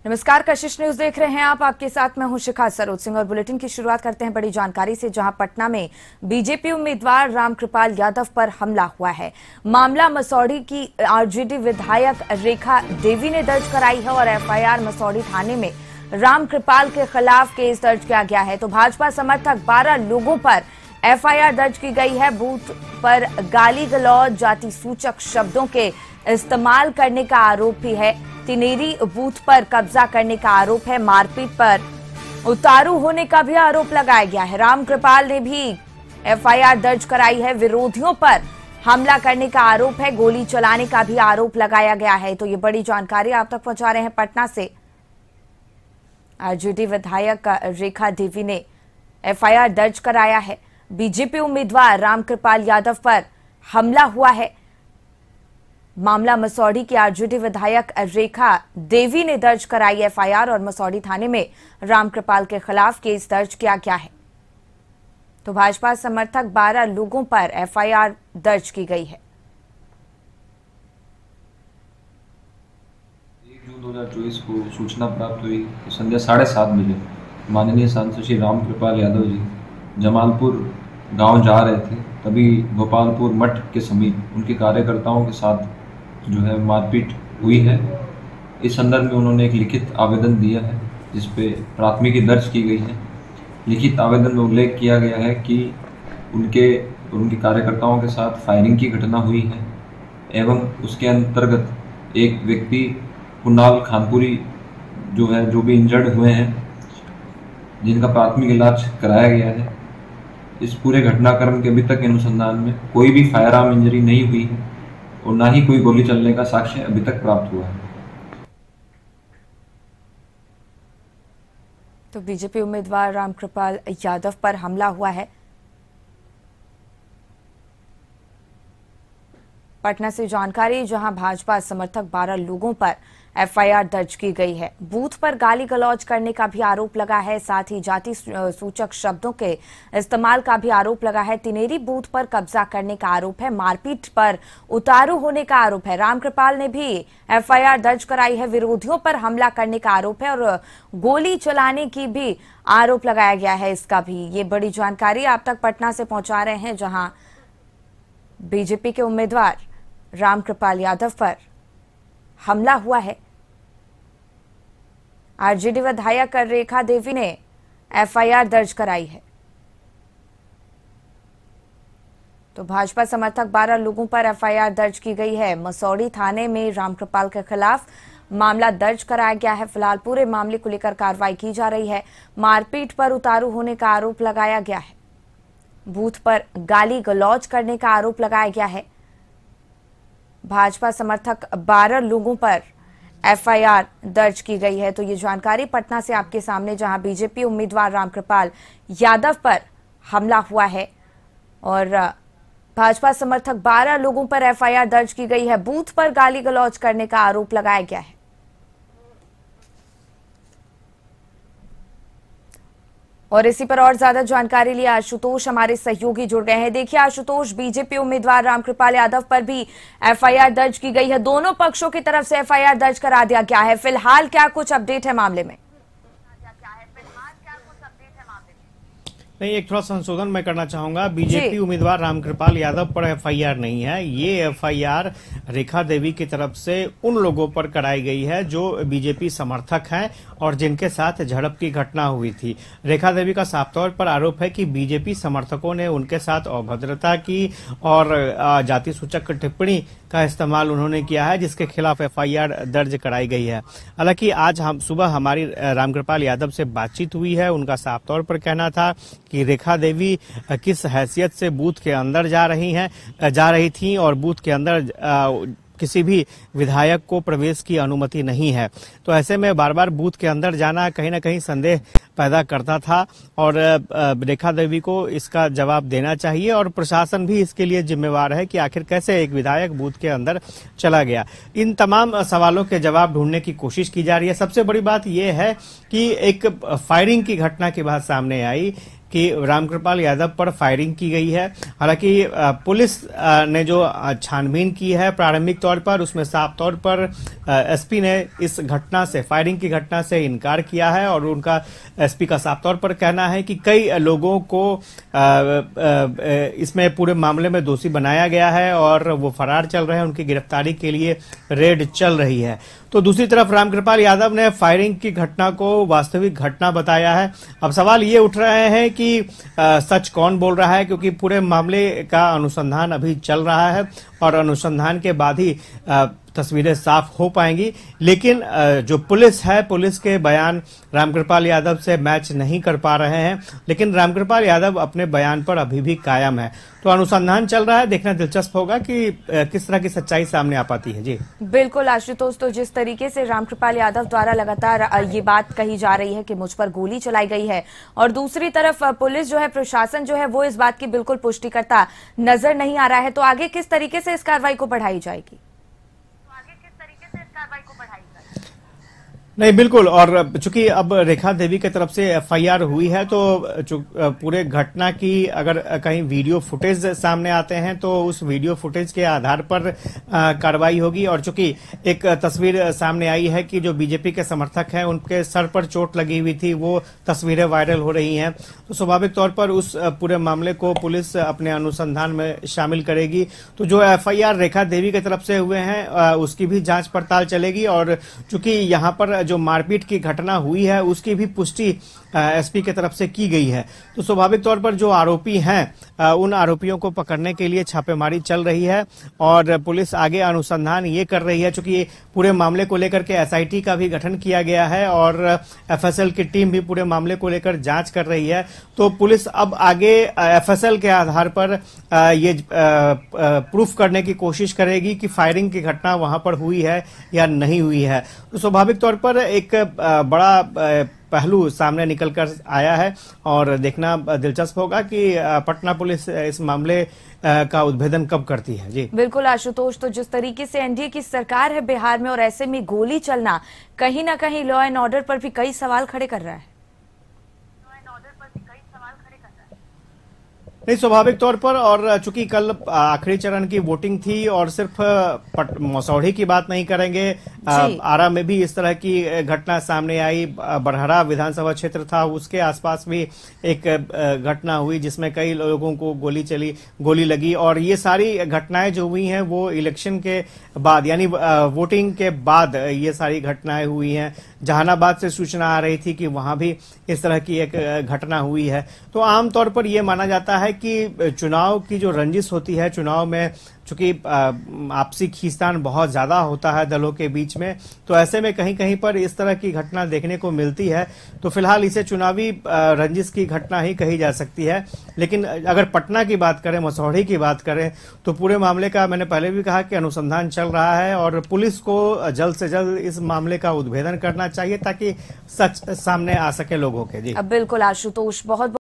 नमस्कार, कशिश न्यूज देख रहे हैं आप। आपके साथ मैं हूं शिखा सरोज सिंह और बुलेटिन की शुरुआत करते हैं बड़ी जानकारी से, जहां पटना में बीजेपी उम्मीदवार रामकृपाल यादव पर हमला हुआ है। मामला मसौढ़ी की आरजेडी विधायक रेखा देवी ने दर्ज कराई है और एफआईआर मसौढ़ी थाने में रामकृपाल के खिलाफ केस दर्ज किया गया है। तो भाजपा समर्थक 12 लोगों पर एफआईआर दर्ज की गई है। बूथ पर गाली गलौज, जाति सूचक शब्दों के इस्तेमाल करने का आरोप भी है। तिनेरी बूथ पर कब्जा करने का आरोप है। मारपीट पर उतारू होने का भी आरोप लगाया गया है। रामकृपाल ने भी एफआईआर दर्ज कराई है। विरोधियों पर हमला करने का आरोप है। गोली चलाने का भी आरोप लगाया गया है। तो ये बड़ी जानकारी आप तक पहुंचा रहे हैं पटना से। आरजेडी विधायक रेखा देवी ने एफआईआर दर्ज कराया है। बीजेपी उम्मीदवार रामकृपाल यादव पर हमला हुआ है। मामला मसौढ़ी की आरजेडी विधायक रेखा देवी ने दर्ज कराई एफआईआर और मसौढ़ी थाने में रामकृपाल के खिलाफ केस दर्ज किया गया है। तो भाजपा समर्थक 12 लोगों पर एफआईआर दर्ज की गई है। 1 जून 2024 को सूचना प्राप्त हुई कि संध्या 7:30 बजे माननीय सांसद श्री रामकृपाल यादव जी जमालपुर गांव जा रहे थे। तभी गोपालपुर मठ के समीप उनके कार्यकर्ताओं के साथ जो है मारपीट हुई है। इस संदर्भ में उन्होंने एक लिखित आवेदन दिया है जिस पे प्राथमिकी दर्ज की गई है। लिखित आवेदन में उल्लेख किया गया है कि उनके कार्यकर्ताओं के साथ फायरिंग की घटना हुई है एवं उसके अंतर्गत एक व्यक्ति कुणाल खानपुरी जो भी इंजर्ड हुए हैं, जिनका प्राथमिक इलाज कराया गया है। इस पूरे घटनाक्रम के अभी तक अनुसंधान में कोई भी फायर आर्म इंजरी नहीं हुई है और ना ही कोई गोली चलने का साक्ष्य अभी तक प्राप्त हुआ है। तो बीजेपी उम्मीदवार रामकृपाल यादव पर हमला हुआ है। पटना से जानकारी, जहां भाजपा समर्थक 12 लोगों पर एफआईआर दर्ज की गई है। बूथ पर गाली गलौज करने का भी आरोप लगा है। साथ ही जाति सूचक शब्दों के इस्तेमाल का भी आरोप लगा है। तिनेरी बूथ पर कब्जा करने का आरोप है। मारपीट पर उतारू होने का आरोप है। रामकृपाल ने भी एफआईआर दर्ज कराई है। विरोधियों पर हमला करने का आरोप है और गोली चलाने की भी आरोप लगाया गया है। इसका भी ये बड़ी जानकारी आप तक पटना से पहुंचा रहे हैं, जहां बीजेपी के उम्मीदवार रामकृपाल यादव पर हमला हुआ है। आरजेडी विधायक रेखा देवी ने एफआईआर दर्ज कराई है। तो भाजपा समर्थक 12 लोगों पर एफआईआर दर्ज की गई है। मसौढ़ी थाने में रामकृपाल के खिलाफ मामला दर्ज कराया गया है। फिलहाल पूरे मामले को लेकर कार्रवाई की जा रही है। मारपीट पर उतारू होने का आरोप लगाया गया है। बूथ पर गाली गलौज करने का आरोप लगाया गया है। भाजपा समर्थक 12 लोगों पर एफआईआर दर्ज की गई है। तो ये जानकारी पटना से आपके सामने, जहां बीजेपी उम्मीदवार रामकृपाल यादव पर हमला हुआ है और भाजपा समर्थक 12 लोगों पर एफआईआर दर्ज की गई है। बूथ पर गाली गलौज करने का आरोप लगाया गया है। और इसी पर और ज्यादा जानकारी लिए आशुतोष हमारे सहयोगी जुड़ गए हैं। देखिए आशुतोष, बीजेपी उम्मीदवार रामकृपाल यादव पर भी एफआईआर दर्ज की गई है। दोनों पक्षों की तरफ से एफआईआर दर्ज करा दिया गया है। फिलहाल क्या कुछ अपडेट है मामले में? नहीं, एक थोड़ा संशोधन मैं करना चाहूंगा। बीजेपी उम्मीदवार रामकृपाल यादव पर एफआईआर नहीं है। ये एफआईआर रेखा देवी की तरफ से उन लोगों पर कराई गई है जो बीजेपी समर्थक हैं और जिनके साथ झड़प की घटना हुई थी। रेखा देवी का साफ तौर पर आरोप है कि बीजेपी समर्थकों ने उनके साथ अभद्रता की और जाति सूचक टिप्पणी का इस्तेमाल उन्होंने किया है, जिसके खिलाफ एफआईआर दर्ज कराई गई है। हालांकि आज सुबह हमारी रामकृपाल यादव से बातचीत हुई है। उनका साफ तौर पर कहना था कि रेखा देवी किस हैसियत से बूथ के अंदर जा रही थी और बूथ के अंदर किसी भी विधायक को प्रवेश की अनुमति नहीं है। तो ऐसे में बार बार बूथ के अंदर जाना कहीं ना कहीं संदेह पैदा करता था और रेखा देवी को इसका जवाब देना चाहिए और प्रशासन भी इसके लिए जिम्मेवार है कि आखिर कैसे एक विधायक बूथ के अंदर चला गया। इन तमाम सवालों के जवाब ढूंढने की कोशिश की जा रही है। सबसे बड़ी बात यह है कि एक फायरिंग की घटना की बात सामने आई कि रामकृपाल यादव पर फायरिंग की गई है। हालांकि पुलिस ने जो छानबीन की है प्रारंभिक तौर पर, उसमें साफ तौर पर एसपी ने इस घटना से, फायरिंग की घटना से इनकार किया है और उनका, एसपी का साफ तौर पर कहना है कि कई लोगों को इसमें पूरे मामले में दोषी बनाया गया है और वो फरार चल रहे हैं, उनकी गिरफ्तारी के लिए रेड चल रही है। तो दूसरी तरफ रामकृपाल यादव ने फायरिंग की घटना को वास्तविक घटना बताया है। अब सवाल ये उठ रहे हैं कि सच कौन बोल रहा है, क्योंकि पूरे मामले का अनुसंधान अभी चल रहा है और अनुसंधान के बाद ही तस्वीरें साफ हो पाएंगी। लेकिन जो पुलिस है, पुलिस के बयान रामकृपाल यादव से मैच नहीं कर पा रहे हैं, लेकिन रामकृपाल यादव अपने बयान पर अभी भी कायम है। तो अनुसंधान चल रहा है, देखना दिलचस्प होगा कि किस तरह की सच्चाई सामने आ पाती है। जी बिल्कुल आशुतोष, तो जिस तरीके से रामकृपाल यादव द्वारा लगातार ये बात कही जा रही है कि मुझ पर गोली चलाई गई है, और दूसरी तरफ पुलिस जो है, प्रशासन जो है, वो इस बात की बिल्कुल पुष्टि करता नजर नहीं आ रहा है, तो आगे किस तरीके से इस कार्रवाई को बढ़ाई जाएगी? नहीं, बिल्कुल। और चूंकि अब रेखा देवी की तरफ से एफआईआर हुई है, तो पूरे घटना की अगर कहीं वीडियो फुटेज सामने आते हैं तो उस वीडियो फुटेज के आधार पर कार्रवाई होगी। और चूंकि एक तस्वीर सामने आई है कि जो बीजेपी के समर्थक हैं उनके सर पर चोट लगी हुई थी, वो तस्वीरें वायरल हो रही हैं, तो स्वाभाविक तौर पर उस पूरे मामले को पुलिस अपने अनुसंधान में शामिल करेगी। तो जो एफआईआर रेखा देवी की तरफ से हुए हैं उसकी भी जांच पड़ताल चलेगी। और चूंकि यहाँ पर जो मारपीट की घटना हुई है उसकी भी पुष्टि एसपी की तरफ से की गई है, तो स्वाभाविक तौर पर जो आरोपी हैं उन आरोपियों को पकड़ने के लिए छापेमारी चल रही है और पुलिस आगे अनुसंधान ये कर रही है। चूंकि पूरे मामले को लेकर के एसआईटी का भी गठन किया गया है और एफएसएल की टीम भी पूरे मामले को लेकर जांच कर रही है, तो पुलिस अब आगे एफएसएल के आधार पर ये प्रूफ करने की कोशिश करेगी कि फायरिंग की घटना वहां पर हुई है या नहीं हुई है। तो स्वाभाविक तौर पर एक बड़ा पहलू सामने निकलकर आया है और देखना दिलचस्प होगा कि पटना पुलिस इस मामले का उद्भेदन कब करती है। जी बिल्कुल आशुतोष, तो जिस तरीके से एनडीए की सरकार है बिहार में और ऐसे में गोली चलना कहीं ना कहीं लॉ एंड ऑर्डर पर भी कई सवाल खड़े कर रहा है। नहीं, स्वाभाविक तौर पर, और चूंकि कल आखिरी चरण की वोटिंग थी और सिर्फ मसौढ़ी की बात नहीं करेंगे, आरा में भी इस तरह की घटना सामने आई। बरहरा विधानसभा क्षेत्र था, उसके आसपास भी एक घटना हुई जिसमें कई लोगों को गोली लगी। और ये सारी घटनाएं जो हुई हैं वो इलेक्शन के बाद, यानी वोटिंग के बाद ये सारी घटनाएं हुई हैं। जहानाबाद से सूचना आ रही थी कि वहां भी इस तरह की एक घटना हुई है। तो आमतौर पर यह माना जाता है कि चुनाव की जो रंजिश होती है, चुनाव में चूंकि आपसी खींचतान बहुत ज्यादा होता है दलों के बीच में, तो ऐसे में कहीं कहीं पर इस तरह की घटना देखने को मिलती है। तो फिलहाल इसे चुनावी रंजिश की घटना ही कही जा सकती है। लेकिन अगर पटना की बात करें, मसौढ़ी की बात करें, तो पूरे मामले का मैंने पहले भी कहा कि अनुसंधान चल रहा है और पुलिस को जल्द से जल्द इस मामले का उद्भेदन करना चाहिए ताकि सच सामने आ सके लोगों के। जी अब बिल्कुल आशुतोष, बहुत